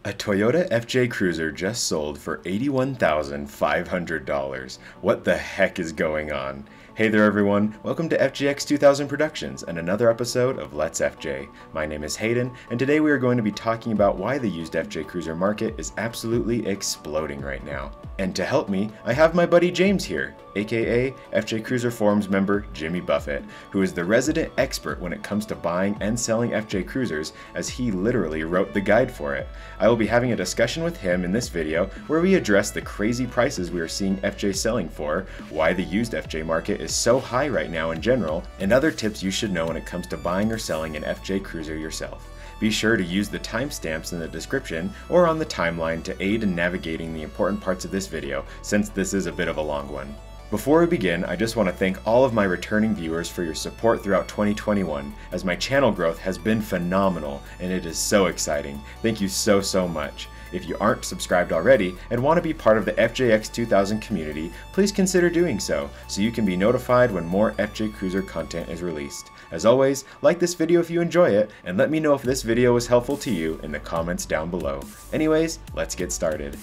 A Toyota FJ Cruiser just sold for $81,500. What the heck is going on? Hey there everyone, welcome to FGX 2000 Productions and another episode of Let's FJ. My name is Hayden, and today we are going to be talking about why the used FJ Cruiser market is absolutely exploding right now. And to help me, I have my buddy James here, aka FJ Cruiser Forums member Jimmy Buffett, who is the resident expert when it comes to buying and selling FJ Cruisers, as he literally wrote the guide for it. I will be having a discussion with him in this video where we address the crazy prices we are seeing FJ selling for, why the used FJ market is so high right now in general, and other tips you should know when it comes to buying or selling an FJ Cruiser yourself. Be sure to use the timestamps in the description or on the timeline to aid in navigating the important parts of this video, since this is a bit of a long one. Before we begin, I just want to thank all of my returning viewers for your support throughout 2021, as my channel growth has been phenomenal and it is so exciting. Thank you so much. If you aren't subscribed already and want to be part of the FJX 2000 community, please consider doing so you can be notified when more FJ Cruiser content is released. As always, like this video if you enjoy it, and let me know if this video was helpful to you in the comments down below. Anyways, let's get started.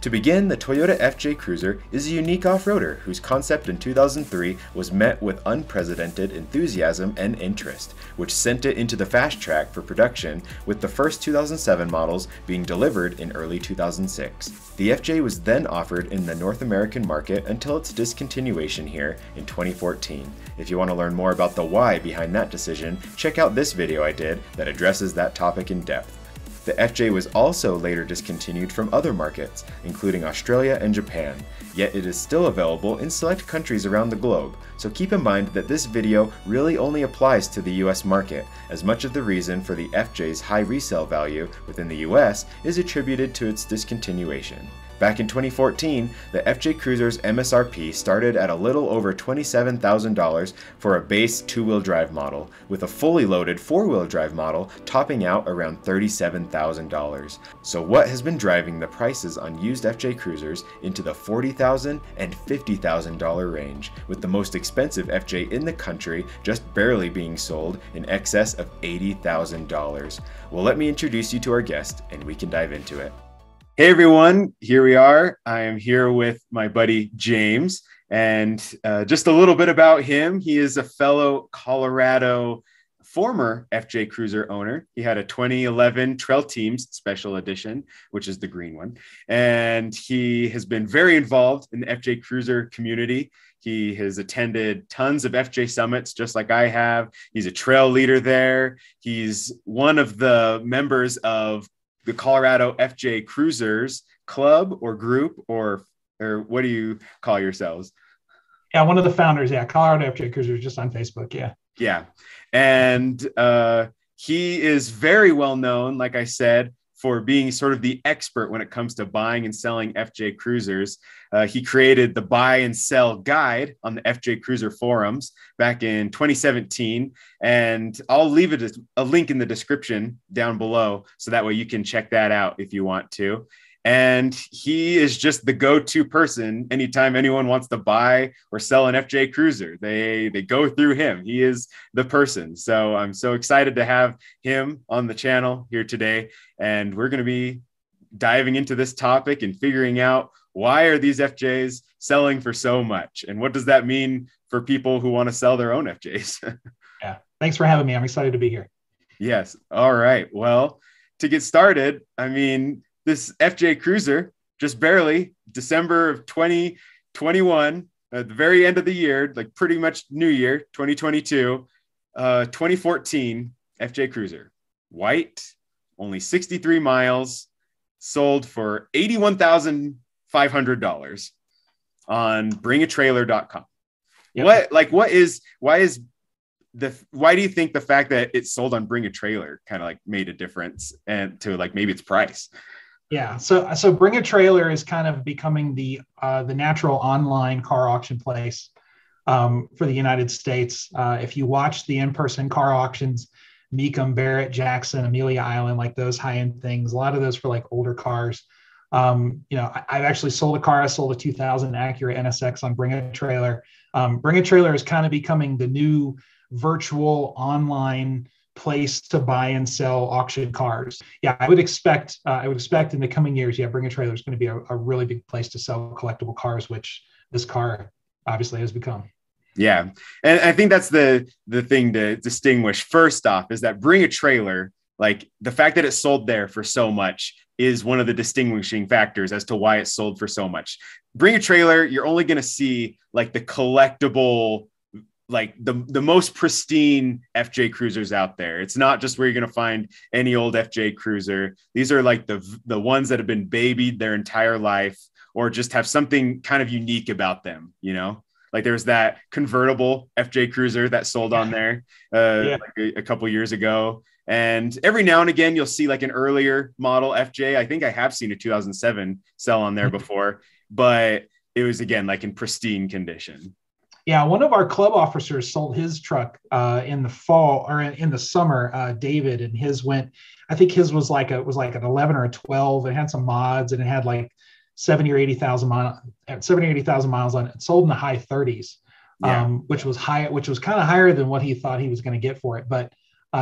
To begin, the Toyota FJ Cruiser is a unique off-roader whose concept in 2003 was met with unprecedented enthusiasm and interest, which sent it into the fast track for production, with the first 2007 models being delivered in early 2006. The FJ was then offered in the North American market until its discontinuation here in 2014. If you want to learn more about the why behind that decision, check out this video I did that addresses that topic in depth. The FJ was also later discontinued from other markets, including Australia and Japan, yet it is still available in select countries around the globe, so keep in mind that this video really only applies to the US market, as much of the reason for the FJ's high resale value within the US is attributed to its discontinuation. Back in 2014, the FJ Cruiser's MSRP started at a little over $27,000 for a base two-wheel drive model, with a fully loaded four-wheel drive model topping out around $37,000. So what has been driving the prices on used FJ Cruisers into the $40,000 and $50,000 range, with the most expensive FJ in the country just barely being sold in excess of $80,000? Well, let me introduce you to our guest and we can dive into it. Hey everyone, here we are. I am here with my buddy James, and just a little bit about him. He is a fellow Colorado former FJ Cruiser owner. He had a 2011 Trail Teams Special Edition, which is the green one, and he has been very involved in the FJ Cruiser community. He has attended tons of FJ summits, just like I have. He's a trail leader there. He's one of the members of the Colorado FJ Cruisers Club or group, or what do you call yourselves? Yeah, one of the founders. Yeah, Colorado FJ Cruisers, just on Facebook. Yeah. And he is very well known, like I said, for being sort of the expert when it comes to buying and selling FJ Cruisers. He created the buy and sell guide on the FJ Cruiser forums back in 2017. And I'll leave it as a link in the description down below, so that way you can check that out if you want to. And he is just the go-to person anytime anyone wants to buy or sell an FJ Cruiser. They go through him. He is the person. So I'm so excited to have him on the channel here today. And we're going to be diving into this topic and figuring out, why are these FJs selling for so much? And what does that mean for people who want to sell their own FJs? Yeah. Thanks for having me. I'm excited to be here. Yes. All right. Well, to get started, I mean, this FJ Cruiser, just barely December of 2021, at the very end of the year, like pretty much New Year, 2022, 2014 FJ Cruiser, white, only 63 miles, sold for $81,500 on BringATrailer.com. Yep. Why do you think the fact that it sold on BringATrailer kind of like made a difference, and to like maybe its price? Yeah, so BringATrailer is kind of becoming the natural online car auction place for the United States. If you watch the in-person car auctions, Mecum, Barrett, Jackson, Amelia Island, like those high-end things, a lot of those for like older cars. I've actually sold a car. I sold a 2000 Acura NSX on BringATrailer. BringATrailer is kind of becoming the new virtual online place to buy and sell auction cars. Yeah, I would expect in the coming years, yeah, BringATrailer is going to be a really big place to sell collectible cars, which this car obviously has become. Yeah. And I think that's the thing to distinguish. First off is that BringATrailer, like the fact that it sold there for so much is one of the distinguishing factors as to why it sold for so much. BringATrailer, you're only going to see like the collectible, like the most pristine FJ cruisers out there. It's not just where you're going to find any old FJ cruiser. These are like the ones that have been babied their entire life or just have something kind of unique about them, you know? Like there's that convertible FJ cruiser that sold on there like a couple years ago. And every now and again, you'll see like an earlier model FJ. I think I have seen a 2007 sell on there before, but it was again, like in pristine condition. Yeah, one of our club officers sold his truck in the fall or in the summer, David, and his went, I think his was like an 11 or a 12. It had some mods and it had like 70 or 80,000 miles on it. It sold in the high 30s, which was kind of higher than what he thought he was going to get for it. But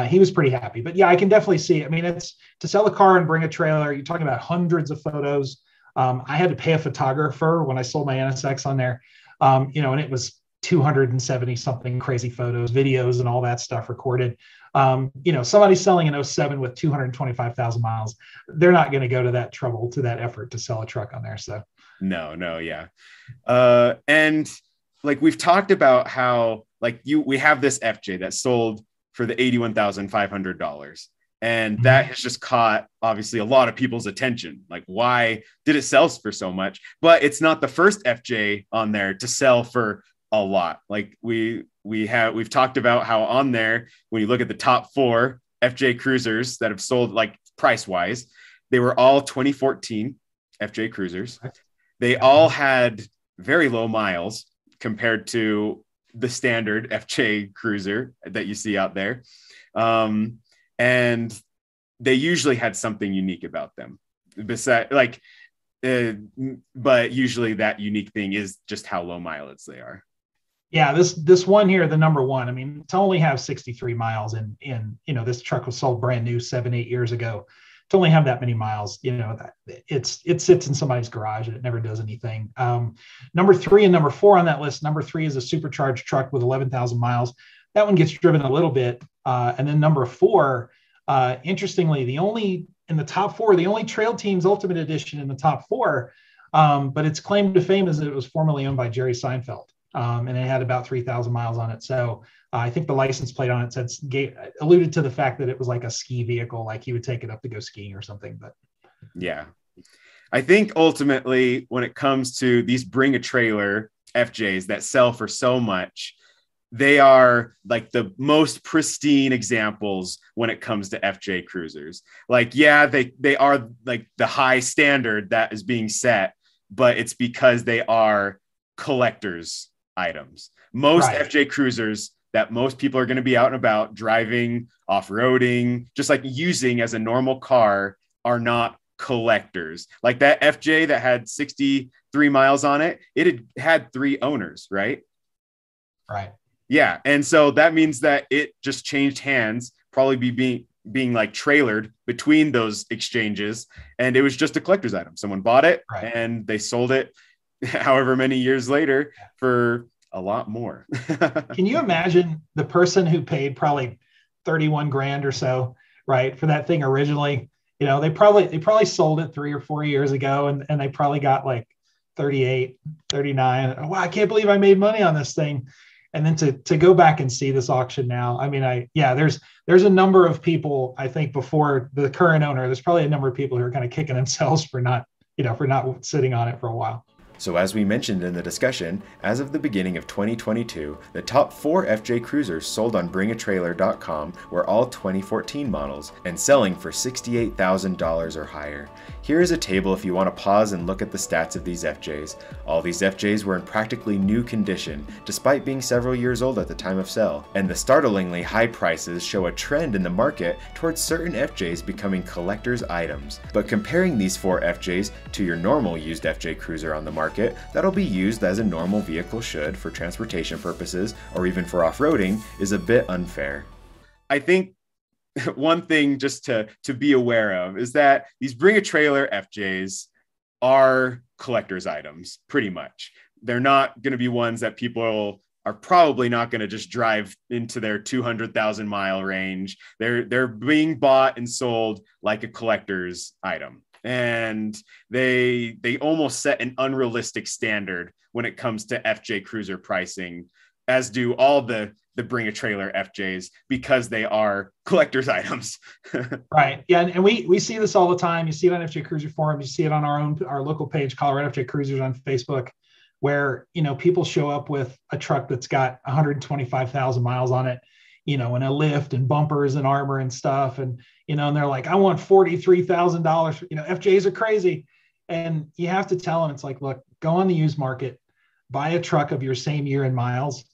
he was pretty happy. But yeah, I can definitely see it. I mean, it's to sell a car and BringATrailer. You're talking about hundreds of photos. I had to pay a photographer when I sold my NSX on there, and it was 270 something crazy photos, videos, and all that stuff recorded. Somebody selling an '07 with 225,000 miles, they're not going to go to that trouble, to that effort to sell a truck on there. So no. Yeah. And like we've talked about how like we have this FJ that sold for the $81,500. And that has just caught obviously a lot of people's attention. Like, why did it sell for so much? But it's not the first FJ on there to sell for a lot. Like we've talked about how on there, when you look at the top 4 FJ cruisers that have sold, like price wise, they were all 2014 FJ cruisers. They all had very low miles compared to the standard FJ cruiser that you see out there. And they usually had something unique about them besides but usually that unique thing is just how low mileage they are. Yeah, this one here, the number one, I mean, to only have 63 miles in this truck was sold brand new 7-8 years ago. To only have that many miles, that it sits in somebody's garage and it never does anything. Number 3 and number 4 on that list. Number 3 is a supercharged truck with 11,000 miles. That one gets driven a little bit. And then number 4, interestingly, the only Trail Team's Ultimate Edition in the top 4, but its claim to fame is that it was formerly owned by Jerry Seinfeld. And it had about 3,000 miles on it. So I think the license plate on it alluded to the fact that it was like a ski vehicle, like he would take it up to go skiing or something. But yeah, I think ultimately when it comes to these BringATrailer FJs that sell for so much, they are like the most pristine examples when it comes to FJ cruisers. Like, yeah, they are like the high standard that is being set, but it's because they are collectors items. Most FJ cruisers that most people are going to be out and about driving, off-roading, just like using as a normal car are not collectors. Like that FJ that had 63 miles on it, it had 3 owners, right? Right. Yeah. And so that means that it just changed hands, probably being like trailered between those exchanges. And it was just a collector's item. Someone bought it and they sold it however many years later for a lot more. Can you imagine the person who paid probably 31 grand or so, right, for that thing originally? They probably sold it 3 or 4 years ago and they probably got like 38, 39. Wow, I can't believe I made money on this thing. And then to go back and see this auction now, I mean, there's a number of people, I think, before the current owner, there's probably a number of people who are kind of kicking themselves for not sitting on it for a while. So as we mentioned in the discussion, as of the beginning of 2022, the top 4 FJ cruisers sold on BringATrailer.com were all 2014 models and selling for $68,000 or higher. Here is a table if you want to pause and look at the stats of these FJs. All these FJs were in practically new condition, despite being several years old at the time of sale, and the startlingly high prices show a trend in the market towards certain FJs becoming collector's items. But comparing these 4 FJs to your normal used FJ cruiser on the market, that'll be used as a normal vehicle should for transportation purposes or even for off-roading is a bit unfair. I think one thing just to be aware of is that these BringATrailer FJs are collector's items, pretty much. They're not going to be ones that people are probably not going to just drive into their 200,000 mile range. They're being bought and sold like a collector's item. And they almost set an unrealistic standard when it comes to FJ cruiser pricing, as do all the BringATrailer FJs, because they are collector's items. Right. Yeah. And we see this all the time. You see it on FJ Cruiser forums. You see it on our local page, Colorado FJ Cruisers, on Facebook, where, people show up with a truck that's got 125,000 miles on it, and a lift and bumpers and armor and stuff. And, and they're like, I want $43,000. FJs are crazy. And you have to tell them, it's like, look, go on the used market, buy a truck of your same year in miles,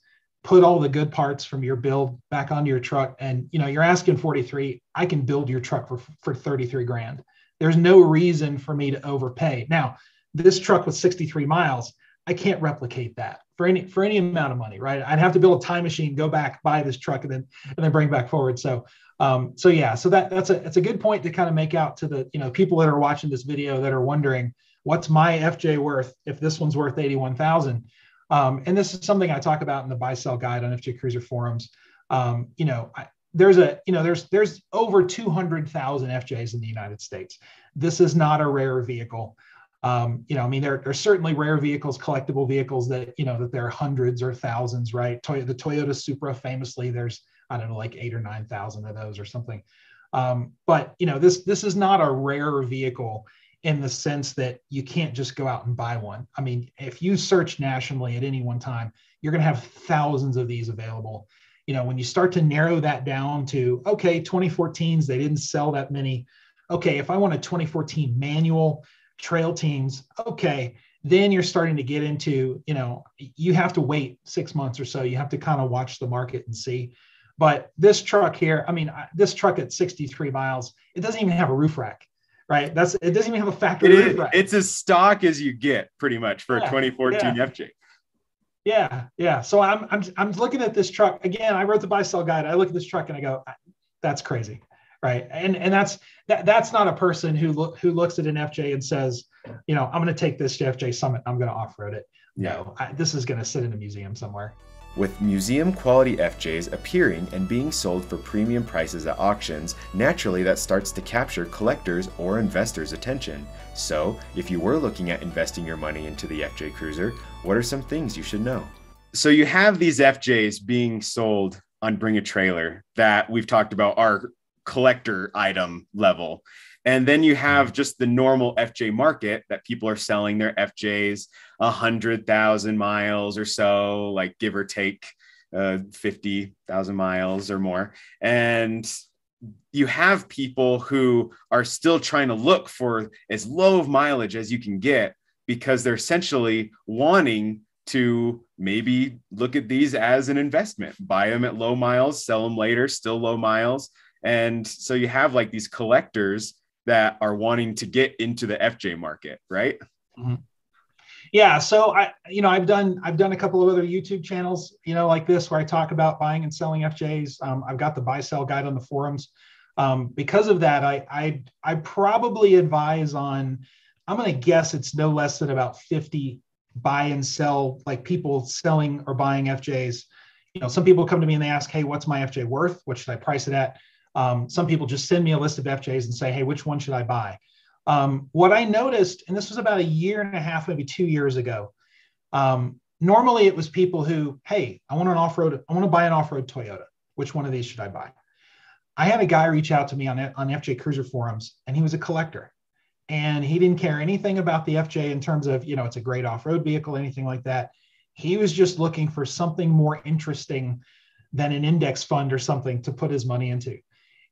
put all the good parts from your build back onto your truck. And, you're asking 43, I can build your truck for 33 grand. There's no reason for me to overpay. Now, this truck with 63 miles, I can't replicate that for any amount of money, right? I'd have to build a time machine, go back, buy this truck, and then bring back forward. So that's a good point to kind of make out to the, people that are watching this video that are wondering, what's my FJ worth if this one's worth 81,000? And this is something I talk about in the buy sell guide on FJ Cruiser forums. There's over 200,000 FJs in the United States. This is not a rare vehicle. There are certainly rare vehicles, collectible vehicles that there are hundreds or thousands, right? The Toyota Supra, famously, there's, I don't know, like 8,000 or 9,000 of those or something. But this is not a rare vehicle in the sense that you can't just go out and buy one. I mean, if you search nationally at any one time, you're going to have thousands of these available. When you start to narrow that down to, okay, 2014s, they didn't sell that many. Okay, if I want a 2014 manual trail teams, okay, then you're starting to get into, you have to wait 6 months or so. You have to kind of watch the market and see. But this truck here, this truck at 63 miles, it doesn't even have a roof rack, right? It doesn't even have a factory roof rack. It's as stock as you get, pretty much, for a 2014 FJ. Yeah. So I'm looking at this truck again. I wrote the buy sell guide. I look at this truck and I go, that's crazy, right? And that's not a person who looks at an FJ and says, I'm going to take this to FJ Summit, I'm going to off road it. No, this is going to sit in a museum somewhere. With museum quality FJs appearing and being sold for premium prices at auctions, naturally that starts to capture collectors' or investors' attention. So, if you were looking at investing your money into the FJ Cruiser, what are some things you should know? So you have these FJs being sold on BringATrailer that we've talked about are collector item level. And then you have just the normal FJ market that people are selling their FJs 100,000 miles or so, like give or take 50,000 miles or more. And you have people who are still trying to look for as low of mileage as you can get, because they're essentially wanting to maybe look at these as an investment, buy them at low miles, sell them later, still low miles. And so you have like these collectors that are wanting to get into the FJ market, right? Mm-hmm. Yeah. So I've done a couple of other YouTube channels, like this, where I talk about buying and selling FJs. I've got the buy sell guide on the forums. Because of that, I probably advise on, I'm going to guess it's no less than about 50 buy and sell, like people selling or buying FJs. Some people come to me and they ask, hey, what's my FJ worth? What should I price it at? Some people just send me a list of FJs and say, hey, which one should I buy? What I noticed, and this was about a year and a half, maybe 2 years ago, normally it was people who, hey, I want to buy an off-road Toyota. Which one of these should I buy? I had a guy reach out to me on FJ Cruiser forums, and he was a collector. And he didn't care anything about the FJ in terms of, it's a great off-road vehicle, anything like that. He was just looking for something more interesting than an index fund or something to put his money into.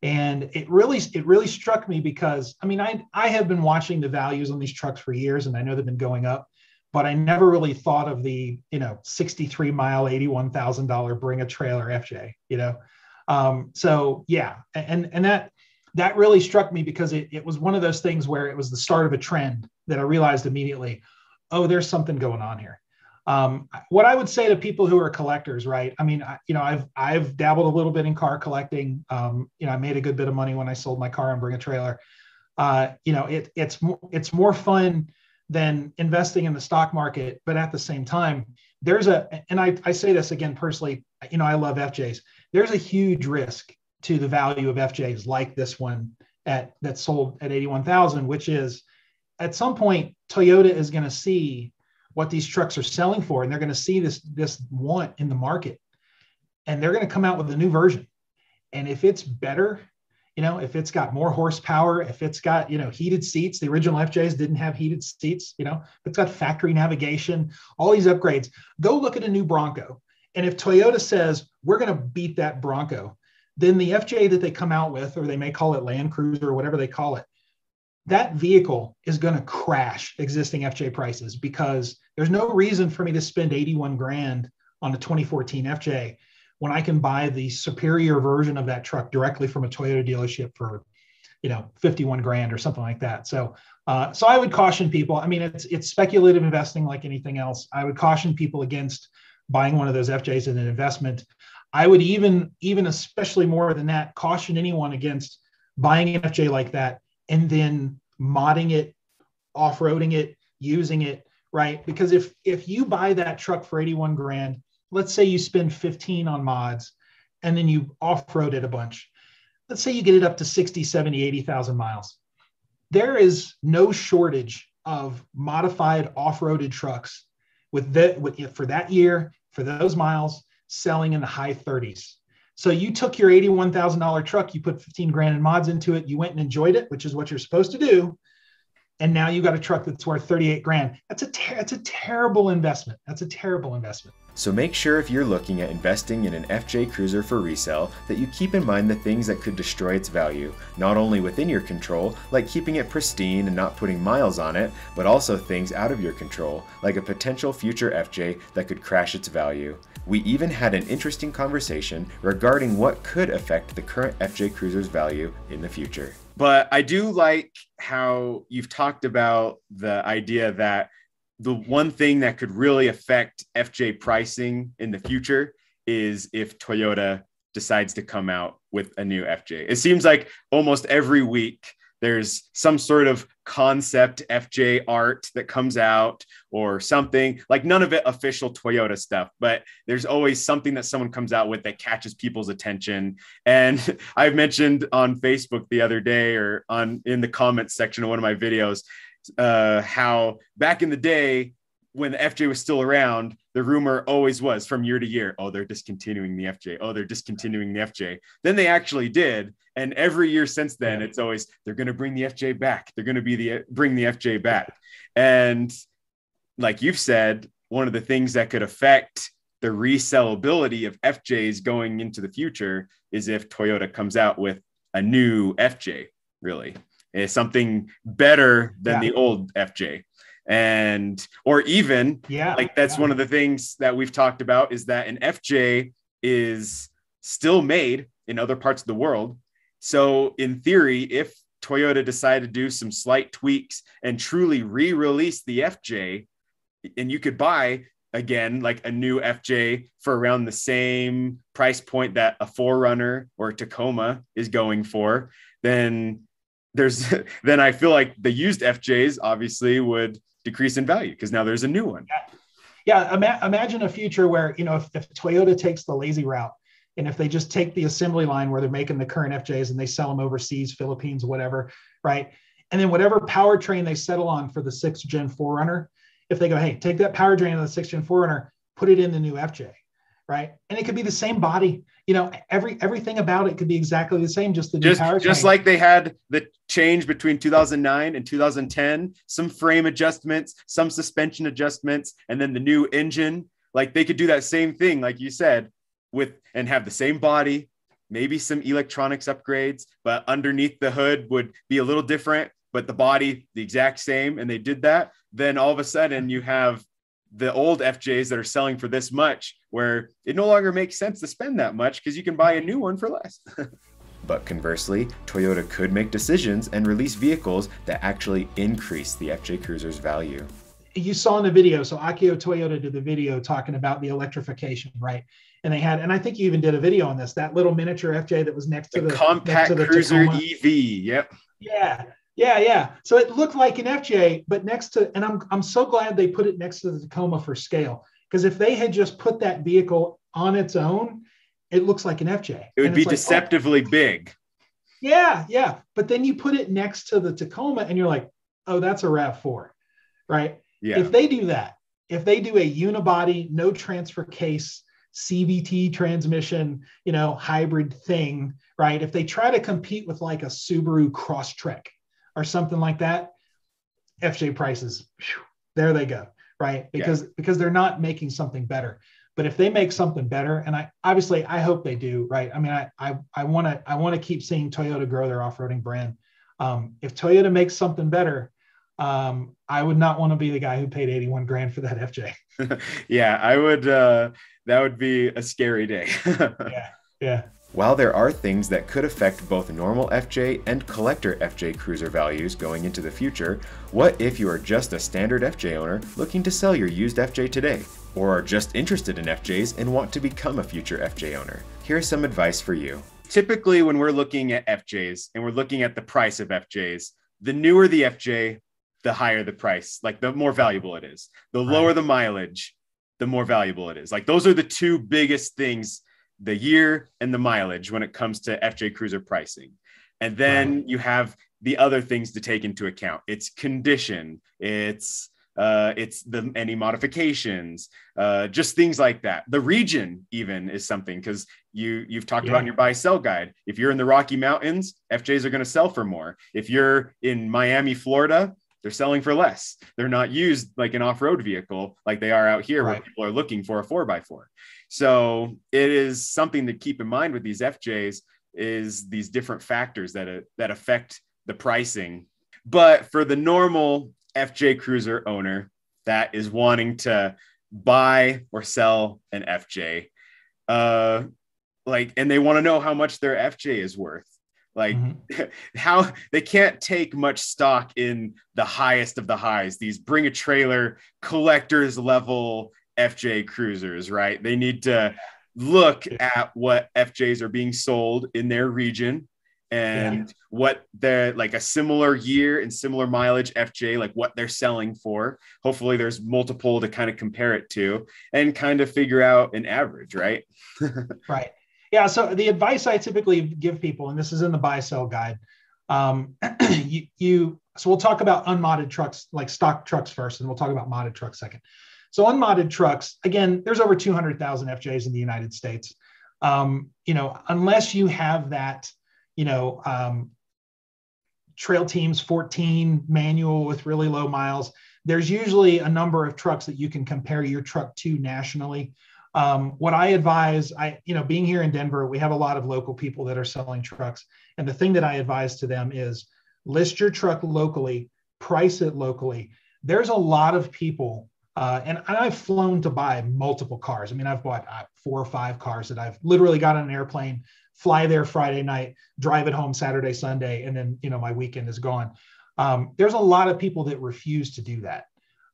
And it really struck me because, I have been watching the values on these trucks for years, and I know they've been going up, but I never really thought of the, 63 mile, $81,000 BringATrailer FJ, so yeah. And that really struck me because it was one of those things where it was the start of a trend that I realized immediately, oh, there's something going on here. What I would say to people who are collectors, right? I mean, I've dabbled a little bit in car collecting. I made a good bit of money when I sold my car on BringATrailer. It's more fun than investing in the stock market, but at the same time, and I say this again personally, I love FJs. There's a huge risk to the value of FJs like this one that sold at 81,000, which is at some point Toyota is going to see what these trucks are selling for, and they're going to see this want in the market, and they're going to come out with a new version. And if it's better, if it's got more horsepower, if it's got, heated seats, the original FJs didn't have heated seats, if it's got factory navigation, all these upgrades, go look at a new Bronco. And if Toyota says, we're going to beat that Bronco, then the FJ that they come out with, or they may call it Land Cruiser or whatever they call it, that vehicle is going to crash existing FJ prices, because there's no reason for me to spend 81 grand on a 2014 FJ when I can buy the superior version of that truck directly from a Toyota dealership for, 51 grand or something like that. So I would caution people. I mean, it's speculative investing like anything else. I would caution people against buying one of those FJs as an investment. I would even especially more than that, caution anyone against buying an FJ like that and then modding it, off-roading it, using it, right? Because if you buy that truck for 81 grand, let's say you spend 15 on mods and then you off-road it a bunch. Let's say you get it up to 60, 70, 80,000 miles. There is no shortage of modified off-roaded trucks for that year, for those miles, selling in the high 30s. So you took your $81,000 truck, you put 15 grand in mods into it, you went and enjoyed it, which is what you're supposed to do. And now you got a truck that's worth 38 grand. That's a terrible investment. That's a terrible investment. So make sure if you're looking at investing in an FJ Cruiser for resale that you keep in mind the things that could destroy its value, not only within your control, like keeping it pristine and not putting miles on it, but also things out of your control, like a potential future FJ that could crash its value. We even had an interesting conversation regarding what could affect the current FJ Cruiser's value in the future. But I do like how you've talked about the idea that the one thing that could really affect FJ pricing in the future is if Toyota decides to come out with a new FJ. It seems like almost every week there's some sort of concept FJ art that comes out or something, like none of it official Toyota stuff, but there's always something that someone comes out with that catches people's attention. And I've mentioned on Facebook the other day or in the comments section of one of my videos, how back in the day when the FJ was still around, the rumor always was from year to year, oh, they're discontinuing the FJ. Oh, they're discontinuing the FJ. Then they actually did. And every year since then, it's always, they're going to bring the FJ back. They're going to bring the FJ back. And like you've said, one of the things that could affect the resellability of FJs going into the future is if Toyota comes out with a new FJ, really. It's something better than the old FJ. Or even that's one of the things that we've talked about is that an FJ is still made in other parts of the world. So in theory, if Toyota decided to do some slight tweaks and truly re-release the FJ, and you could buy again, like a new FJ for around the same price point that a 4Runner or a Tacoma is going for, then I feel like the used FJs obviously would decrease in value because now there's a new one. Imagine a future where, if Toyota takes the lazy route and if they just take the assembly line where they're making the current FJs and they sell them overseas, Philippines, whatever, right? And then whatever powertrain they settle on for the 6th gen 4Runner, if they go, hey, take that powertrain of the 6th gen 4Runner, put it in the new FJ, right? And it could be the same body. Everything about it could be exactly the same, just the new powertrain. Just like they had the change between 2009 and 2010, some frame adjustments, some suspension adjustments, and then the new engine. Like they could do that same thing, like you said, and have the same body, maybe some electronics upgrades, but underneath the hood would be a little different, but the body the exact same. And they did that. Then all of a sudden you have the old FJs that are selling for this much, where it no longer makes sense to spend that much because you can buy a new one for less. But conversely, Toyota could make decisions and release vehicles that actually increase the FJ Cruiser's value. you saw in the video, so Akio Toyota did the video talking about the electrification, right? And they had, and I think you even did a video on this, that little miniature FJ that was next to the compact cruiser Tacoma. EV. Yep. Yeah. So it looked like an FJ, but next to, and I'm so glad they put it next to the Tacoma for scale, because if they had just put that vehicle on its own, it looks like an FJ. It would be deceptively big. Yeah. But then you put it next to the Tacoma and you're like, oh, that's a RAV4, right? Yeah. If they do that, if they do a unibody, no transfer case, CVT transmission, hybrid thing, right? If they try to compete with like a Subaru Crosstrek or something like that, FJ prices, there they go, right? Because they're not making something better. But if they make something better, and I hope they do, right? I mean, I want to keep seeing Toyota grow their off-roading brand. If Toyota makes something better, I would not want to be the guy who paid 81 grand for that FJ. Yeah, I would. That would be a scary day. Yeah. While there are things that could affect both normal FJ and collector FJ cruiser values going into the future, what if you are just a standard FJ owner looking to sell your used FJ today? Or are just interested in FJs and want to become a future FJ owner? Here's some advice for you. Typically, when we're looking at FJs and we're looking at the price of FJs, the newer the FJ, the higher the price, like the more valuable it is. The lower the mileage, the more valuable it is. Like those are the two biggest things, the year and the mileage when it comes to FJ cruiser pricing. And then you have the other things to take into account. It's condition, it's any modifications, just things like that. The region even is something, because you've talked about in your buy sell guide. If you're in the Rocky Mountains, FJs are going to sell for more. If you're in Miami, Florida, they're selling for less. They're not used like an off-road vehicle like they are out here where people are looking for a 4x4. So it is something to keep in mind with these FJs, is these different factors that affect the pricing. But for the normal FJ cruiser owner that is wanting to buy or sell an FJ, and they want to know how much their FJ is worth. How they can't take much stock in the highest of the highs, these BringATrailer collectors level FJ cruisers, right? They need to look at what FJs are being sold in their region and what they're like, a similar year and similar mileage FJ, like what they're selling for. Hopefully there's multiple to kind of compare it to and kind of figure out an average, right? Right. Yeah. So the advice I typically give people, and this is in the buy sell guide, so we'll talk about unmodded trucks, like stock trucks first, and we'll talk about modded trucks second. So unmodded trucks, again, there's over 200,000 FJs in the United States. Unless you have that, Trail Teams 14 manual with really low miles, there's usually a number of trucks that you can compare your truck to nationally. What I advise, being here in Denver, we have a lot of local people that are selling trucks. And the thing that I advise to them is list your truck locally, price it locally. There's a lot of people, and I've flown to buy multiple cars. I mean, I've bought 4 or 5 cars that I've literally got on an airplane, fly there Friday night, drive it home Saturday, Sunday, and then, my weekend is gone. There's a lot of people that refuse to do that.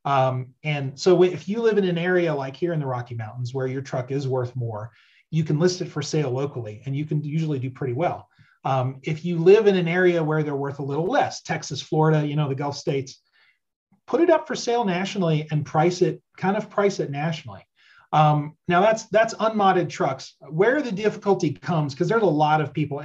And so if you live in an area like here in the Rocky Mountains where your truck is worth more, you can list it for sale locally and you can usually do pretty well. If you live in an area where they're worth a little less, Texas, Florida, the Gulf states, put it up for sale nationally and price it nationally. Now that's unmodded trucks. Where the difficulty comes, because there's a lot of people,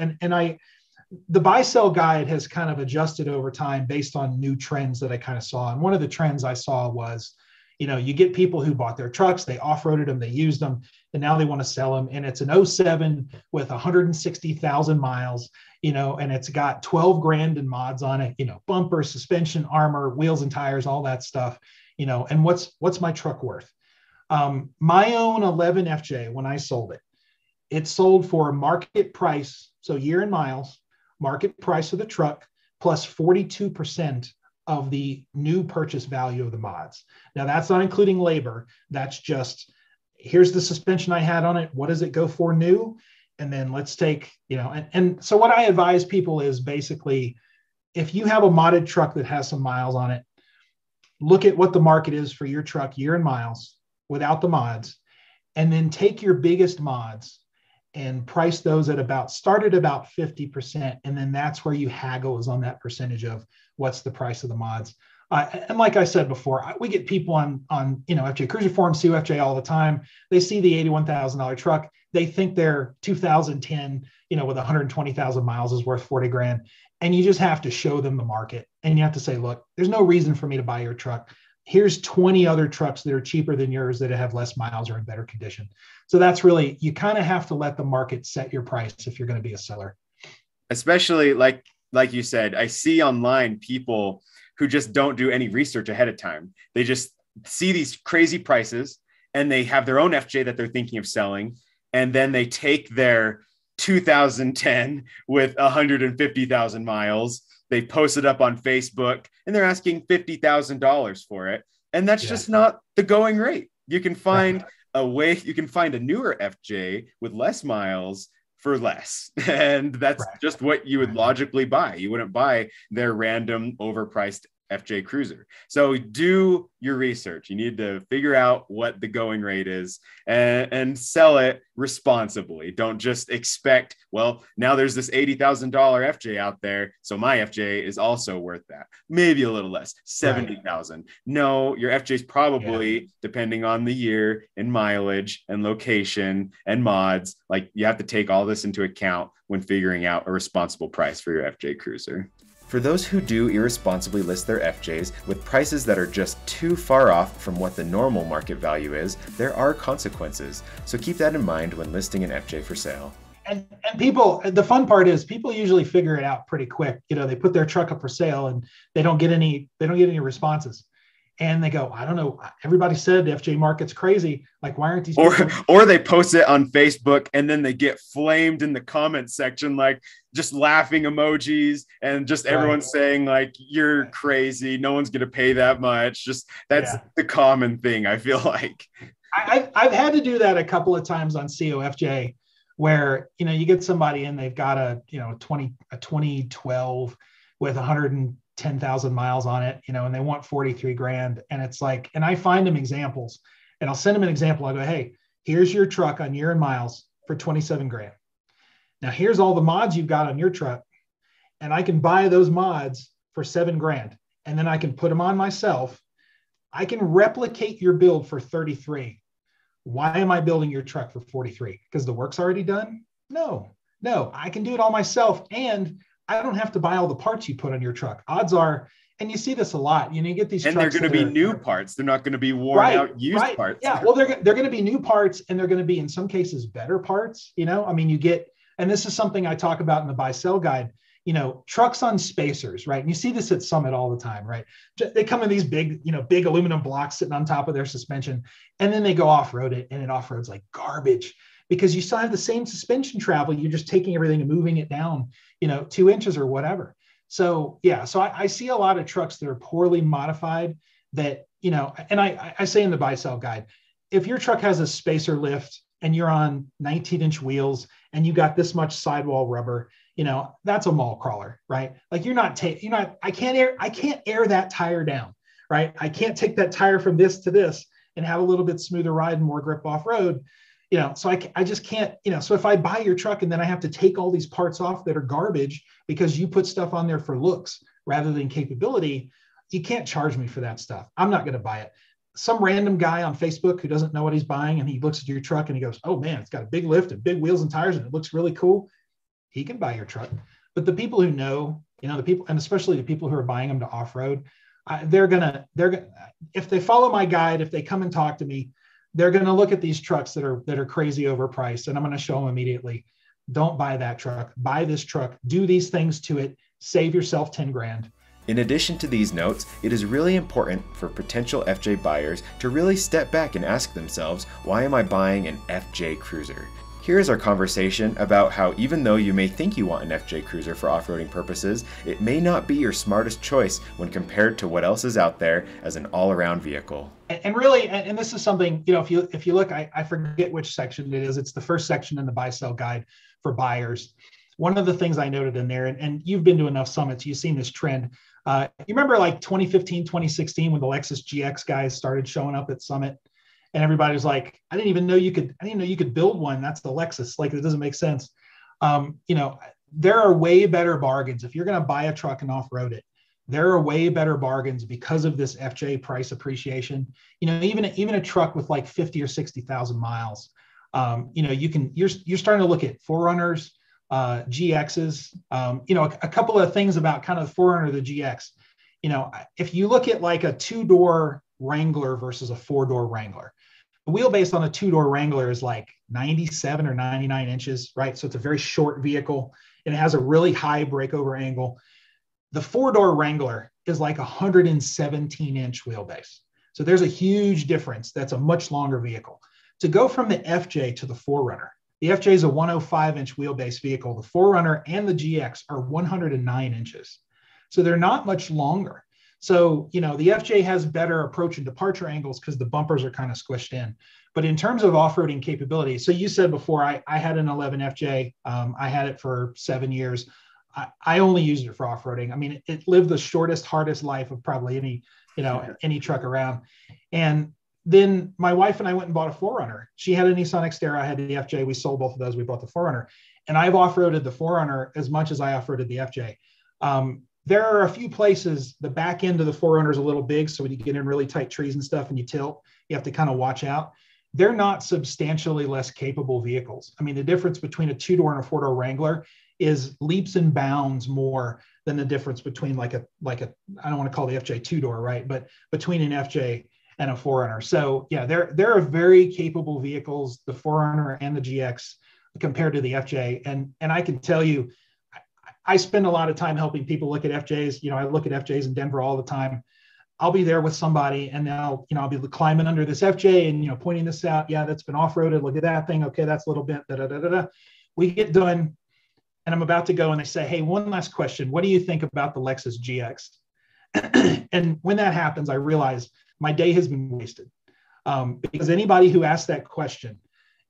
the buy sell guide has kind of adjusted over time based on new trends that I kind of saw. And one of the trends I saw was, you get people who bought their trucks, they off-roaded them, they used them, and now they want to sell them. And it's an 07 with 160,000 miles, and it's got 12 grand in mods on it, bumper, suspension, armor, wheels and tires, all that stuff, and what's my truck worth? My own 11 FJ, when I sold it, it sold for market price. So year and miles, market price of the truck plus 42% of the new purchase value of the mods. Now that's not including labor. That's just, here's the suspension I had on it. What does it go for new? And then let's take, and so what I advise people is basically, if you have a modded truck that has some miles on it, look at what the market is for your truck year and miles without the mods, and then take your biggest mods and price those start at about 50%. And then that's where you haggle, is on that percentage of what's the price of the mods. And like I said before, we get people on FJ Cruiser Forum, see FJ all the time. They see the $81,000 truck. They think their 2010, with 120,000 miles is worth 40 grand. And you just have to show them the market. And you have to say, look, there's no reason for me to buy your truck. Here's 20 other trucks that are cheaper than yours that have less miles or in better condition. So that's really, you kind of have to let the market set your price if you're going to be a seller. Especially like you said, I see online people who just don't do any research ahead of time. They just see these crazy prices and they have their own FJ that they're thinking of selling. And then they take their 2010 with 150,000 miles, they post it up on Facebook, and they're asking $50,000 for it. And that's just not the going rate. You can find a way, you can find a newer FJ with less miles for less. And that's just what you would logically buy. You wouldn't buy their random overpriced FJ Cruiser. So do your research. You need to figure out what the going rate is and sell it responsibly. Don't just expect, well, now there's this $80,000 FJ out there, so my FJ is also worth that. Maybe a little less, 70,000. No, your FJ is probably, depending on the year and mileage and location and mods, like you have to take all this into account when figuring out a responsible price for your FJ Cruiser. For those who do irresponsibly list their FJs with prices that are just too far off from what the normal market value is, there are consequences. So keep that in mind when listing an FJ for sale. And people, the fun part is people usually figure it out pretty quick. They put their truck up for sale and they don't get any responses. And they go, I don't know. Everybody said the FJ market's crazy. Like, why aren't these people? Or they post it on Facebook and then they get flamed in the comment section, like just laughing emojis and just everyone saying like, you're crazy. No one's going to pay that much. Just that's the common thing, I feel like. I've had to do that a couple of times on COFJ where, you get somebody in, they've got a 2012 with 110,000 miles on it, and they want 43 grand. And it's like, and I find them examples and I'll send them an example. I go, hey, here's your truck on year and miles for 27 grand. Now here's all the mods you've got on your truck. And I can buy those mods for 7 grand. And then I can put them on myself. I can replicate your build for 33. Why am I building your truck for 43? Because the work's already done? No, I can do it all myself. And I don't have to buy all the parts you put on your truck. Odds are, and you see this a lot, you get these and trucks. And they're going to be new parts. They're not going to be worn out used parts. Yeah, well, they're going to be new parts and they're going to be, in some cases, better parts. You get, and this is something I talk about in the buy sell guide, trucks on spacers, right? And you see this at Summit all the time, right? They come in these big aluminum blocks sitting on top of their suspension, and then they go off-road it, and it off-roads like garbage. Because you still have the same suspension travel. You're just taking everything and moving it down, 2 inches or whatever. So, so I see a lot of trucks that are poorly modified that, and I say in the buy sell guide, if your truck has a spacer lift and you're on 19-inch wheels and you got this much sidewall rubber, that's a mall crawler, right? Like I can't air that tire down, right? I can't take that tire from this to this and have a little bit smoother ride and more grip off road. So I just can't, so if I buy your truck and then I have to take all these parts off that are garbage because you put stuff on there for looks rather than capability, you can't charge me for that stuff. I'm not going to buy it. Some random guy on Facebook who doesn't know what he's buying and he looks at your truck and he goes, oh man, it's got a big lift and big wheels and tires and it looks really cool. He can buy your truck. But the people who know, the people, and especially the people who are buying them to off-road, they're gonna, if they follow my guide, if they come and talk to me, they're going to look at these trucks that are crazy overpriced. And I'm going to show them immediately, don't buy that truck, buy this truck, do these things to it, save yourself 10 grand. In addition to these notes, it is really important for potential FJ buyers to really step back and ask themselves, why am I buying an FJ Cruiser? Here is our conversation about how even though you may think you want an FJ Cruiser for off-roading purposes, it may not be your smartest choice when compared to what else is out there as an all-around vehicle. And really, and this is something, if you look, I forget which section it is. It's the first section in the buy-sell guide for buyers. One of the things I noted in there, and you've been to enough summits, you've seen this trend. You remember like 2015, 2016 when the Lexus GX guys started showing up at Summit, and everybody was like, I didn't know you could build one. That's the Lexus. Like, it doesn't make sense. There are way better bargains. If you're going to buy a truck and off-road it, there are way better bargains because of this FJ price appreciation. Even a truck with like 50 or 60,000 miles, you're starting to look at 4Runners, GXs, a couple of things about kind of the 4Runner, the GX. If you look at like a 2-door Wrangler versus a 4-door Wrangler, the wheelbase on a 2-door Wrangler is like 97 or 99 inches, right? So it's a very short vehicle and it has a really high breakover angle. The 4-door Wrangler is like 117-inch wheelbase. So there's a huge difference. That's a much longer vehicle. To go from the FJ to the 4Runner, the FJ is a 105-inch wheelbase vehicle. The 4Runner and the GX are 109 inches. So they're not much longer. So, the FJ has better approach and departure angles because the bumpers are kind of squished in. But in terms of off-roading capability, so you said before, I had an 11 FJ. I had it for 7 years. I only used it for off-roading. I mean, it lived the shortest, hardest life of probably any truck around. And then my wife and I went and bought a 4Runner. She had a Nissan Xterra. I had the FJ. We sold both of those. We bought the 4Runner. And I've off-roaded the 4Runner as much as I off-roaded the FJ. There are a few places, the back end of the 4Runner is a little big. So when you get in really tight trees and stuff and you tilt, you have to kind of watch out. They're not substantially less capable vehicles. I mean, the difference between a 2-door and a 4-door Wrangler is leaps and bounds more than the difference between like a I don't want to call the FJ 2-door, right? But between an FJ and a 4Runner. So yeah, there are very capable vehicles, the 4Runner and the GX compared to the FJ. And I can tell you, I spend a lot of time helping people look at FJs. I look at FJs in Denver all the time. I'll be there with somebody and I'll be climbing under this FJ and, pointing this out. Yeah, that's been off-roaded. Look at that thing. Okay, that's a little bit, da-da-da-da-da. We get done and I'm about to go and they say, hey, one last question. What do you think about the Lexus GX? And when that happens, I realize my day has been wasted. Because anybody who asks that question,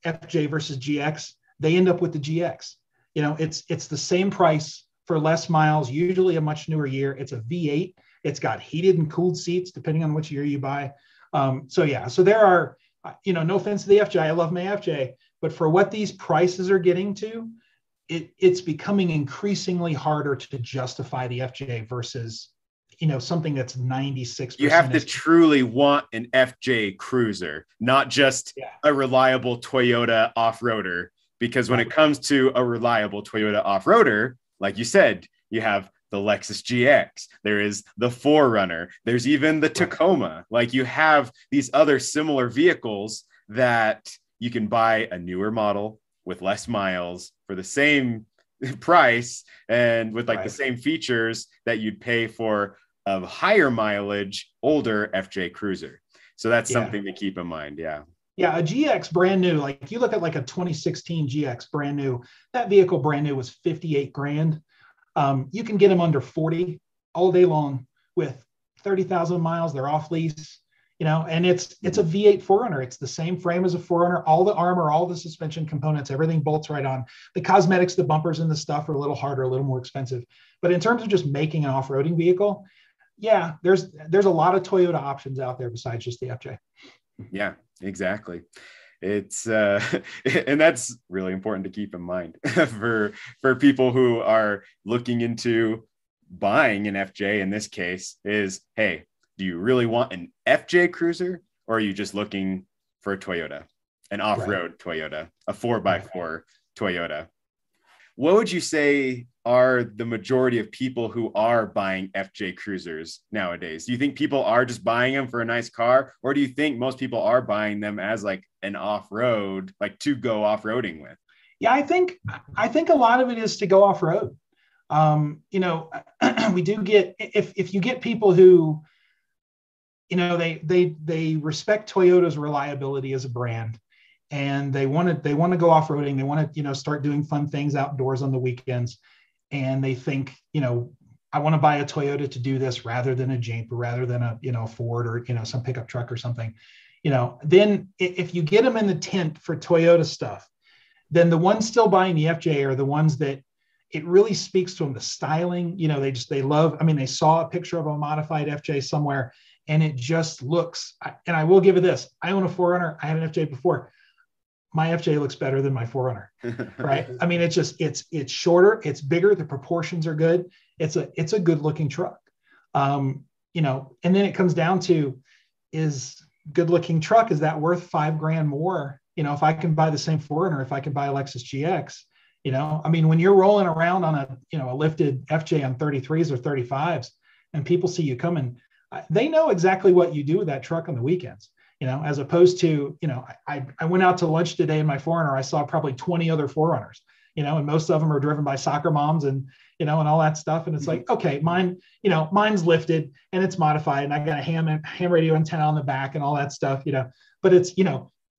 FJ versus GX, they end up with the GX. It's the same price for less miles, usually a much newer year. It's a V8. It's got heated and cooled seats, depending on which year you buy. So there are, no offense to the FJ, I love my FJ, but for what these prices are getting to, it's becoming increasingly harder to justify the FJ versus, something that's 96%. You have to truly want an FJ cruiser, not just a reliable Toyota off-roader. Because when it comes to a reliable Toyota off-roader, like you said, you have the Lexus GX, there is the 4Runner, there's even the Tacoma. Like, you have these other similar vehicles that you can buy a newer model with less miles for the same price and with the same features that you'd pay for a higher mileage, older FJ cruiser. So that's something to keep in mind. Yeah. Yeah, a GX brand new, like you look at like a 2016 GX brand new, that vehicle brand new was 58 grand. You can get them under 40 all day long with 30,000 miles. They're off lease, and it's a V8 4Runner. It's the same frame as a 4Runner, all the armor, all the suspension components, everything bolts right on. The cosmetics, the bumpers and the stuff are a little harder, a little more expensive. But in terms of just making an off-roading vehicle, yeah, there's a lot of Toyota options out there besides just the FJ. Yeah, exactly. It's and that's really important to keep in mind for people who are looking into buying an FJ. In this case, is, hey, do you really want an FJ cruiser, or are you just looking for a Toyota, an off-road Toyota, a 4x4 Toyota? What would you say are the majority of people who are buying FJ cruisers nowadays? Do you think people are just buying them for a nice car, or do you think most people are buying them as like an off-road, like to go off-roading with? Yeah, I think a lot of it is to go off-road. We do get, if you get people who, they respect Toyota's reliability as a brand, and they want to go off-roading. They want to, start doing fun things outdoors on the weekends. And they think, I want to buy a Toyota to do this rather than a Jeep, or rather than a Ford, or, some pickup truck or something, then if you get them in the tent for Toyota stuff, then the ones still buying the FJ are the ones that, it really speaks to them. The styling, they love, I mean, they saw a picture of a modified FJ somewhere and it just looks, and I will give it this. I own a 4Runner. I had an FJ before. My FJ looks better than my 4Runner, right? I mean, it's shorter, it's bigger. The proportions are good. It's a good looking truck. And then it comes down to, is good looking truck, is that worth $5,000 more? If I can buy the same 4Runner, if I can buy a Lexus GX, I mean, when you're rolling around on a lifted FJ on 33s or 35s and people see you coming, they know exactly what you do with that truck on the weekends, as opposed to, I went out to lunch today in my 4Runner. I saw probably 20 other 4Runners, and most of them are driven by soccer moms and all that stuff. And it's like, okay, mine's lifted and it's modified and I got a ham radio antenna on the back and all that stuff, but it's,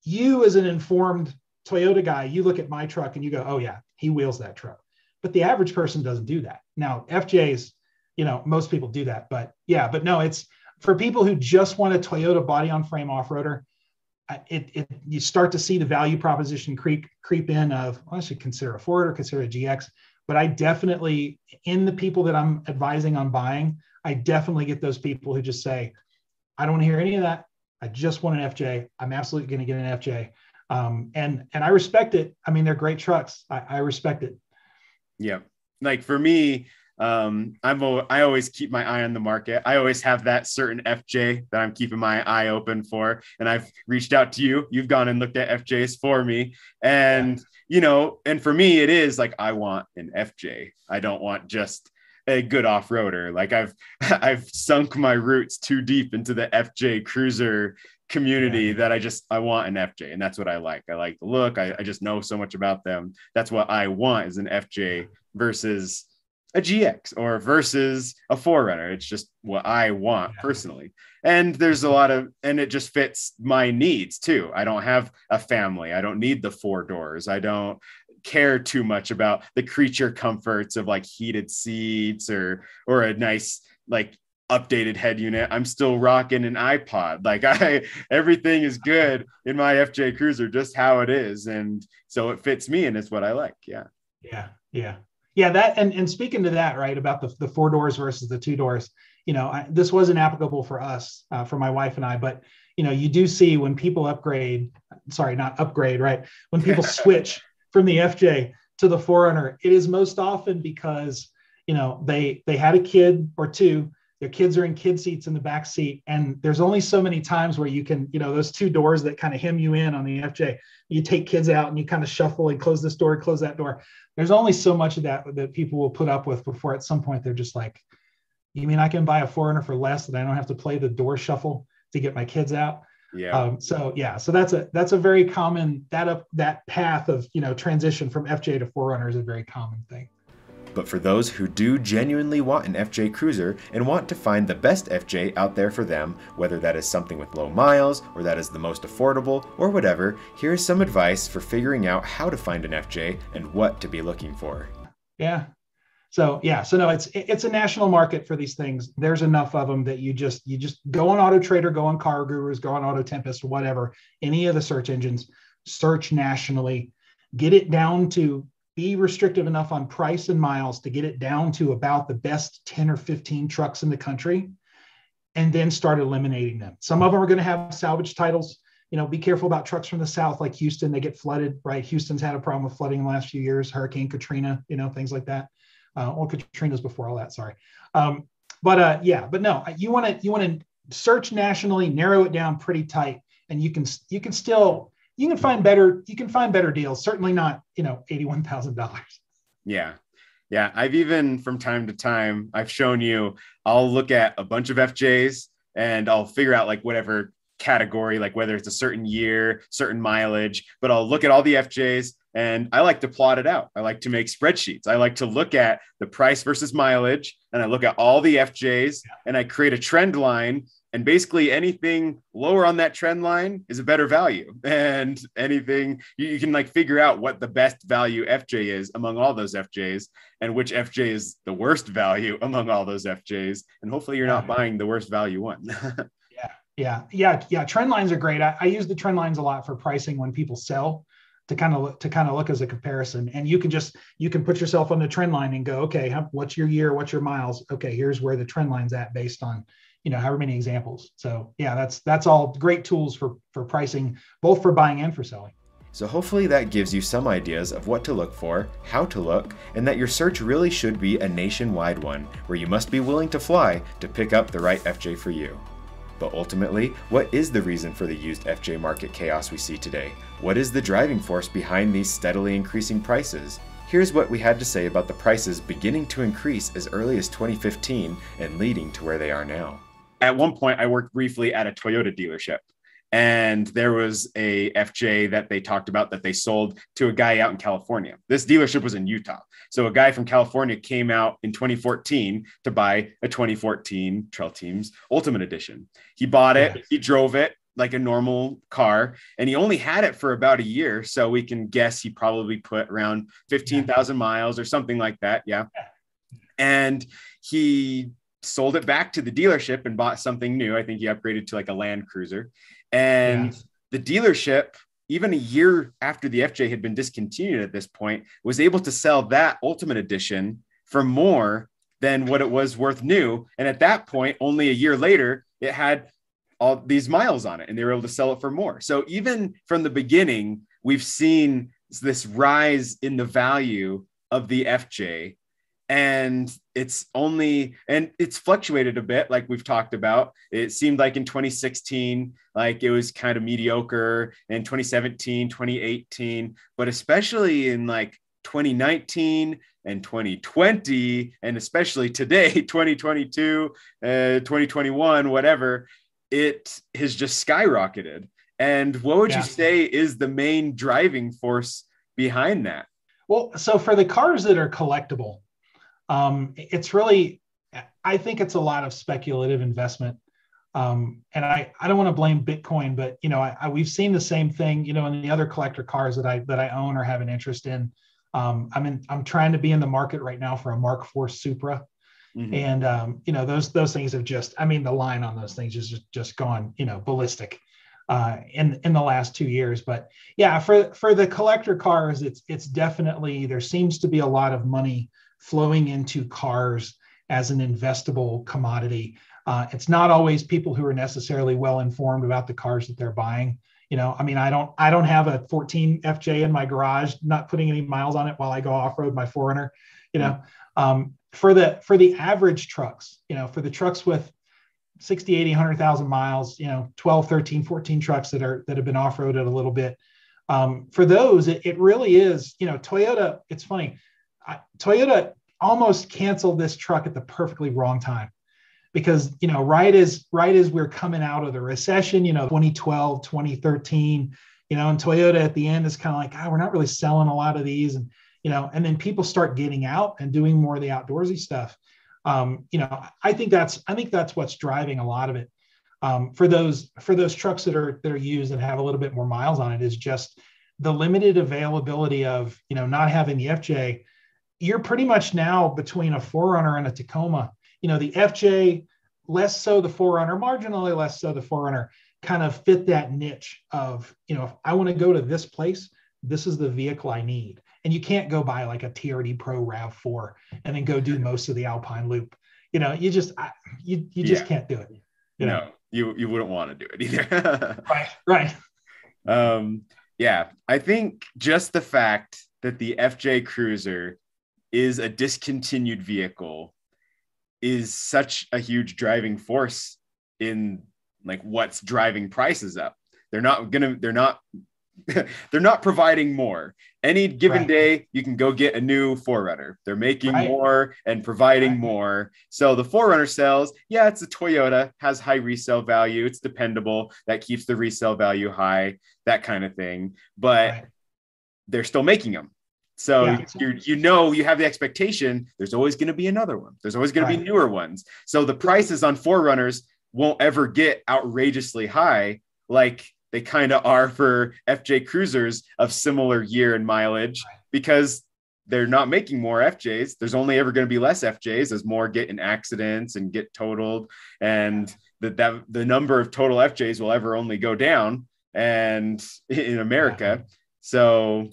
you as an informed Toyota guy, you look at my truck and you go, oh yeah, he wheels that truck. But the average person doesn't do that. Now, FJs, most people do that, but no, it's for people who just want a Toyota body on frame off-roader. You start to see the value proposition creep in of, well, I should consider a Ford or consider a GX. But I definitely, in the people that I'm advising on buying, I definitely get those people who just say, I don't want to hear any of that. I just want an FJ. I'm absolutely going to get an FJ. And I respect it. I mean, they're great trucks. I respect it. Yeah. Like for me, I always keep my eye on the market. I always have that certain FJ that I'm keeping my eye open for. And I've reached out to you. You've gone and looked at FJs for me. And, and for me, it is like, I want an FJ. I don't want just a good off-roader. Like I've sunk my roots too deep into the FJ cruiser community that I want an FJ. And that's what I like. I like the look. I just know so much about them. That's what I want, is an FJ versus a GX or versus a 4Runner. It's just what I want personally. And there's a lot of, and it just fits my needs too. I don't have a family. I don't need the 4 doors. I don't care too much about the creature comforts of like heated seats or a nice, like, updated head unit. I'm still rocking an iPod. Like everything is good in my FJ Cruiser, just how it is. And so it fits me and it's what I like. Yeah. That, and speaking to that, right, about the 4 doors versus the 2 doors, this wasn't applicable for us, for my wife and I, but, you do see when people right? When people switch from the FJ to the 4Runner, it is most often because, they had a kid or two, their kids are in kid seats in the back seat. And there's only so many times where you can, those 2 doors that kind of hem you in on the FJ, you take kids out and you kind of shuffle and close this door, close that door. There's only so much of that people will put up with before at some point they're just like, you mean I can buy a 4Runner for less and I don't have to play the door shuffle to get my kids out? Yeah. So that's a very common, that path of, transition from FJ to 4Runner is a very common thing. But for those who do genuinely want an FJ Cruiser and want to find the best FJ out there for them, whether that is something with low miles or that is the most affordable or whatever, here's some advice for figuring out how to find an FJ and what to be looking for. Yeah. So no, it's a national market for these things. There's enough of them that you just go on Auto Trader, go on Car Gurus, go on Auto Tempest, whatever, any of the search engines, search nationally, get it down to, be restrictive enough on price and miles to get it down to about the best 10 or 15 trucks in the country, and then start eliminating them. Some of them are going to have salvage titles. Be careful about trucks from the South, like Houston. They get flooded, right? Houston's had a problem with flooding in the last few years, Hurricane Katrina, things like that. Katrina's before all that, sorry. But no, you want to search nationally, narrow it down pretty tight, and you can find better deals. Certainly not, $81,000. Yeah. I've even, from time to time, I've shown you, I'll look at a bunch of FJs and I'll figure out like whatever category, like whether it's a certain year, certain mileage, but I'll look at all the FJs and I like to plot it out. I like to make spreadsheets. I like to look at the price versus mileage, and I look at all the FJs and I create a trend line. And basically anything lower on that trend line is a better value, and anything you can like figure out what the best value FJ is among all those FJs and which FJ is the worst value among all those FJs. And hopefully you're not buying the worst value one. Yeah. Trend lines are great. I use the trend lines a lot for pricing when people sell. to kind of look as a comparison. And you can put yourself on the trend line and go, okay, what's your year, what's your miles? Okay, here's where the trend line's at based on, however many examples. So yeah, that's all great tools for pricing, both for buying and for selling. So hopefully that gives you some ideas of what to look for, how to look, and that your search really should be a nationwide one, where you must be willing to fly to pick up the right FJ for you. But ultimately, what is the reason for the used FJ market chaos we see today? What is the driving force behind these steadily increasing prices? Here's what we had to say about the prices beginning to increase as early as 2015 and leading to where they are now. At one point, I worked briefly at a Toyota dealership. And there was a FJ that they talked about that they sold to a guy out in California. This dealership was in Utah. So a guy from California came out in 2014 to buy a 2014 Trail Teams Ultimate Edition. He bought it, he drove it like a normal car, and he only had it for about a year. So we can guess he probably put around 15,000 miles or something like that. Yeah. And he sold it back to the dealership and bought something new. I think he upgraded to like a Land Cruiser. And the dealership, even a year after the FJ had been discontinued at this point, was able to sell that Ultimate Edition for more than what it was worth new. And at that point, only a year later, it had all these miles on it and they were able to sell it for more. So even from the beginning, we've seen this rise in the value of the FJ. And it's fluctuated a bit, like we've talked about. It seemed like in 2016, like it was kind of mediocre, in 2017, 2018, but especially in like 2019 and 2020, and especially today, 2022, 2021, whatever, it has just skyrocketed. And what would you say is the main driving force behind that? Well, so for the cars that are collectible, it's really, I think it's a lot of speculative investment. And I don't want to blame Bitcoin, but, we've seen the same thing, in the other collector cars that I own or have an interest in. I'm trying to be in the market right now for a Mark IV Supra. Mm-hmm. And, those things have just, the line on those things is just gone, ballistic, in the last 2 years. But yeah, for the collector cars, it's definitely, there seems to be a lot of money flowing into cars as an investable commodity. It's not always people who are necessarily well informed about the cars that they're buying. I don't have a 14 FJ in my garage, not putting any miles on it while I go off-road my 4Runner. For the average trucks, for the trucks with 60, 80, 100,000 miles, 12, 13, 14 trucks that have been off-roaded a little bit. For those, it really is, Toyota, it's funny. Toyota almost canceled this truck at the perfectly wrong time, because, right as we're coming out of the recession, 2012, 2013, and Toyota at the end is kind of like, we're not really selling a lot of these. And, and then people start getting out and doing more of the outdoorsy stuff. I think that's what's driving a lot of it. For those trucks that are used and have a little bit more miles on it, is just the limited availability of, not having the FJ. You're pretty much now between a 4Runner and a Tacoma. The FJ, less so the 4Runner, marginally less so the 4Runner, kind of fit that niche of, if I want to go to this place, this is the vehicle I need. And you can't go buy like a TRD Pro RAV4 and then go do most of the Alpine Loop. You just can't do it. No, you wouldn't want to do it either. Right. I think just the fact that the FJ Cruiser is a discontinued vehicle is such a huge driving force in like what's driving prices up. They're not providing more. Any given day, you can go get a new 4Runner. They're making more and providing more. So the 4Runner sells. Yeah, it's a Toyota, has high resale value. It's dependable. That keeps the resale value high, that kind of thing. But they're still making them. So you have the expectation there's always going to be another one. There's always going to be newer ones. So the prices on 4Runners won't ever get outrageously high like they kind of are for FJ Cruisers of similar year and mileage, because they're not making more FJs. There's only ever going to be less FJs as more get in accidents and get totaled. And the number of total FJs will ever only go down, and in America. So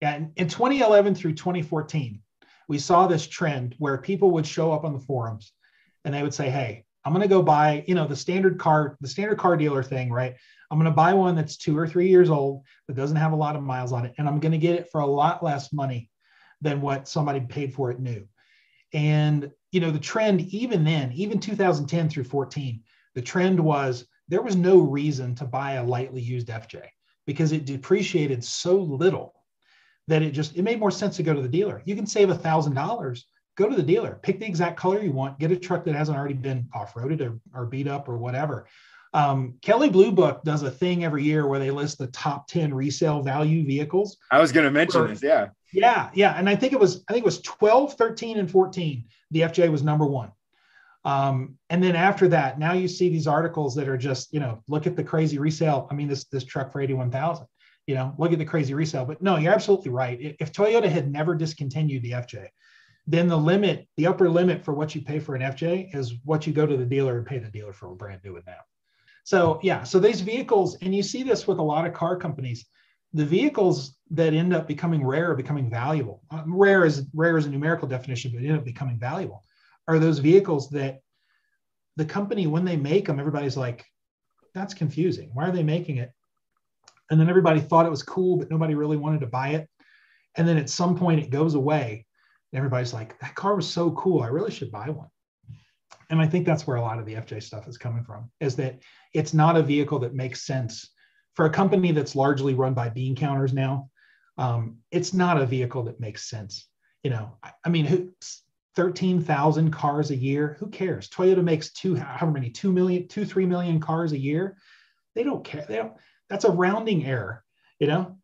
yeah, in 2011 through 2014, we saw this trend where people would show up on the forums and they would say, hey, I'm going to go buy, the standard car dealer thing, right? I'm going to buy one that's 2 or 3 years old that doesn't have a lot of miles on it. And I'm going to get it for a lot less money than what somebody paid for it new. And, the trend, even then, even 2010 through 14, the trend was there was no reason to buy a lightly used FJ because it depreciated so little that it made more sense to go to the dealer. You can save $1,000, go to the dealer, pick the exact color you want, get a truck that hasn't already been off-roaded or beat up or whatever. Kelley Blue Book does a thing every year where they list the top 10 resale value vehicles. I was going to mention this. Yeah. Yeah. And I think it was 12, 13, and 14. The FJ was number one. And then after that, now you see these articles that are just, look at the crazy resale. I mean, this truck for 81,000, look at the crazy resale. But no, you're absolutely right. If Toyota had never discontinued the FJ, then the upper limit for what you pay for an FJ is what you go to the dealer and pay the dealer for a brand new one now. So yeah, so these vehicles, and you see this with a lot of car companies, the vehicles that end up becoming rare or becoming valuable, rare is a numerical definition, but end up becoming valuable, are those vehicles that the company, when they make them, everybody's like, that's confusing. Why are they making it? And then everybody thought it was cool, but nobody really wanted to buy it. And then at some point it goes away. And everybody's like, that car was so cool. I really should buy one. And I think that's where a lot of the FJ stuff is coming from, is that it's not a vehicle that makes sense for a company that's largely run by bean counters now. It's not a vehicle that makes sense. I mean, 13,000 cars a year. Who cares? Toyota makes 3 million cars a year. They don't care. That's a rounding error, the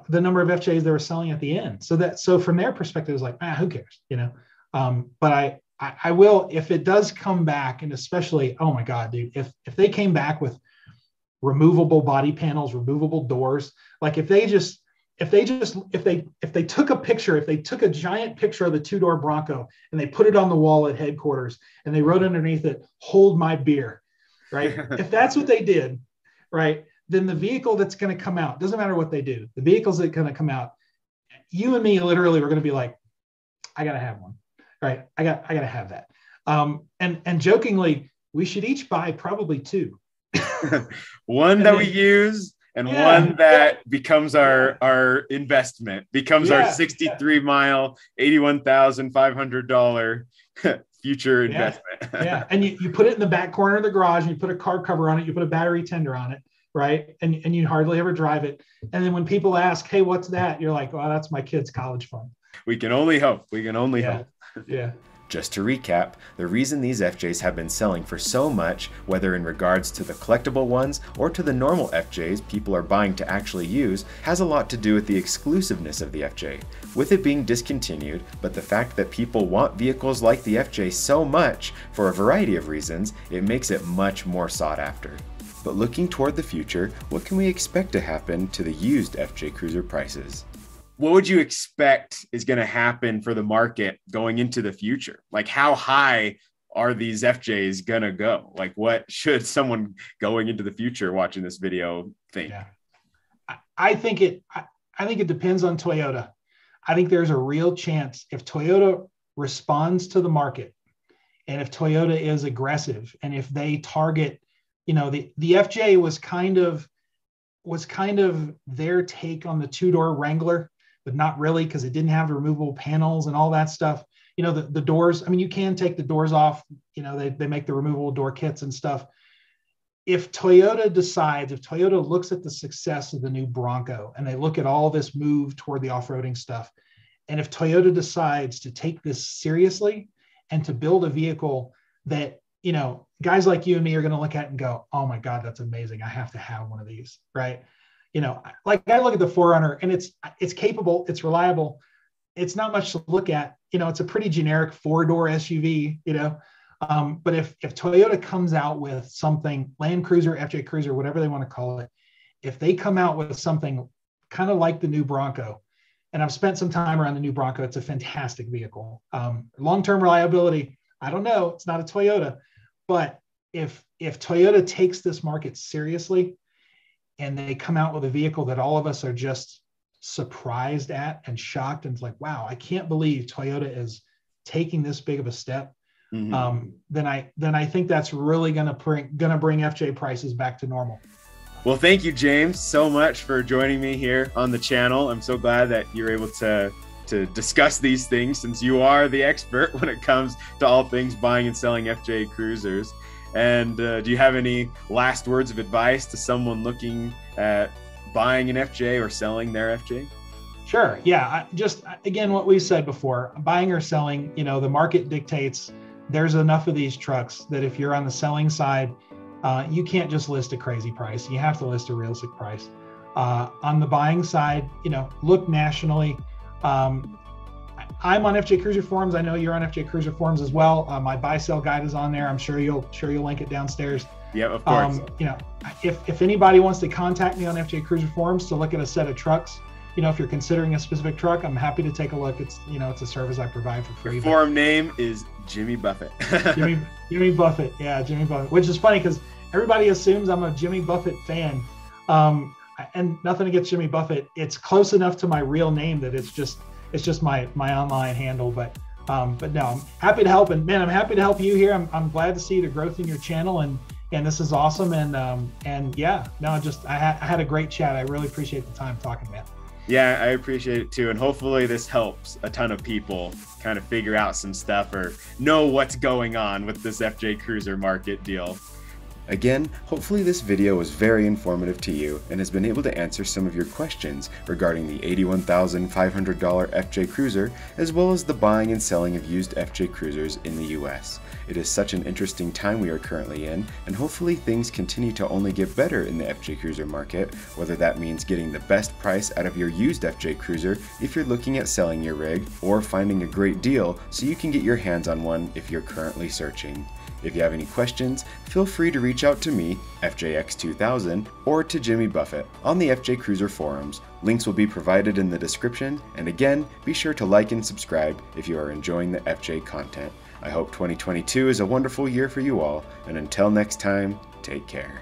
number of FJs they were selling at the end. So from their perspective, it's like, who cares? But I will, if it does come back, and especially, oh my God, dude, if they came back with removable body panels, removable doors, like if they took a giant picture of the 2-door Bronco and they put it on the wall at headquarters and they wrote underneath it, "Hold my beer," right? If that's what they did, right, then the vehicle that's going to come out, doesn't matter what they do, the vehicles that are going to come out, you and me literally were going to be like, I got to have one, right? I got to have that. And jokingly, we should each buy probably 2. One that we use and one that becomes our investment, becomes our 63-mile, $81,500 future investment. Yeah. And you put it in the back corner of the garage and you put a car cover on it, you put a battery tender on it, right? And you hardly ever drive it. And then when people ask, hey, what's that? You're like, well, that's my kid's college fund. We can only hope. Hope. Yeah. Just to recap, the reason these FJs have been selling for so much, whether in regards to the collectible ones or to the normal FJs people are buying to actually use, has a lot to do with the exclusiveness of the FJ. With it being discontinued, but the fact that people want vehicles like the FJ so much for a variety of reasons, it makes it much more sought after. But looking toward the future, what can we expect to happen to the used FJ Cruiser prices? What would you expect is going to happen for the market going into the future? Like, how high are these FJs going to go? Like, what should someone going into the future watching this video think? Yeah. I think it depends on Toyota. I think there's a real chance if Toyota responds to the market and if Toyota is aggressive and if they target, the FJ was kind of their take on the 2-door Wrangler, but not really, because it didn't have the removable panels and all that stuff. The doors, I mean, you can take the doors off, they make the removable door kits and stuff. If Toyota looks at the success of the new Bronco and they look at all this move toward the off-roading stuff, and if Toyota decides to take this seriously and to build a vehicle that, guys like you and me are going to look at and go, oh my God, that's amazing. I have to have one of these, right? Like I look at the 4Runner and it's capable, it's reliable. It's not much to look at, it's a pretty generic 4-door SUV, but if Toyota comes out with something, Land Cruiser, FJ Cruiser, whatever they want to call it, if they come out with something kind of like the new Bronco, and I've spent some time around the new Bronco, it's a fantastic vehicle. Long-term reliability, I don't know, it's not a Toyota, but if Toyota takes this market seriously, and they come out with a vehicle that all of us are just surprised at and shocked, and it's like, wow, I can't believe Toyota is taking this big of a step, then I think that's really gonna bring FJ prices back to normal. Well, thank you, James, so much for joining me here on the channel. I'm so glad that you're able to discuss these things, since you are the expert when it comes to all things buying and selling FJ cruisers. And do you have any last words of advice to someone looking at buying an FJ or selling their FJ? Sure. Yeah. Just again, what we said before, buying or selling, you know, the market dictates. There's enough of these trucks that if you're on the selling side, you can't just list a crazy price. You have to list a realistic price. On the buying side, you know, look nationally. I'm on FJ Cruiser forums. I know you're on FJ Cruiser forums as well. My buy sell guide is on there. I'm sure you'll link it downstairs. Yeah, of course. You know, if anybody wants to contact me on FJ Cruiser forums to look at a set of trucks, you know, if you're considering a specific truck, I'm happy to take a look. It's, you know, it's a service I provide for free. Your forum name is Jimmy Buffett. Jimmy Buffett. Yeah, Jimmy Buffett, which is funny because everybody assumes I'm a Jimmy Buffett fan. And nothing against Jimmy Buffett. It's close enough to my real name that it's just my online handle. But no, I'm happy to help. And man, I'm happy to help you here. I'm glad to see the growth in your channel, and this is awesome. And yeah, no, just I had a great chat. I really appreciate the time talking, man. Yeah, I appreciate it too. And hopefully this helps a ton of people kind of figure out some stuff or know what's going on with this FJ Cruiser market deal. Again, hopefully this video was very informative to you and has been able to answer some of your questions regarding the $81,500 FJ Cruiser, as well as the buying and selling of used FJ Cruisers in the US. It is such an interesting time we are currently in, and hopefully things continue to only get better in the FJ Cruiser market, whether that means getting the best price out of your used FJ Cruiser if you're looking at selling your rig, or finding a great deal so you can get your hands on one if you're currently searching. If you have any questions, feel free to reach out to me, FJX2000, or to Jimmy Buffett on the FJ Cruiser forums. Links will be provided in the description, and again, be sure to like and subscribe if you are enjoying the FJ content. I hope 2022 is a wonderful year for you all, and until next time, take care.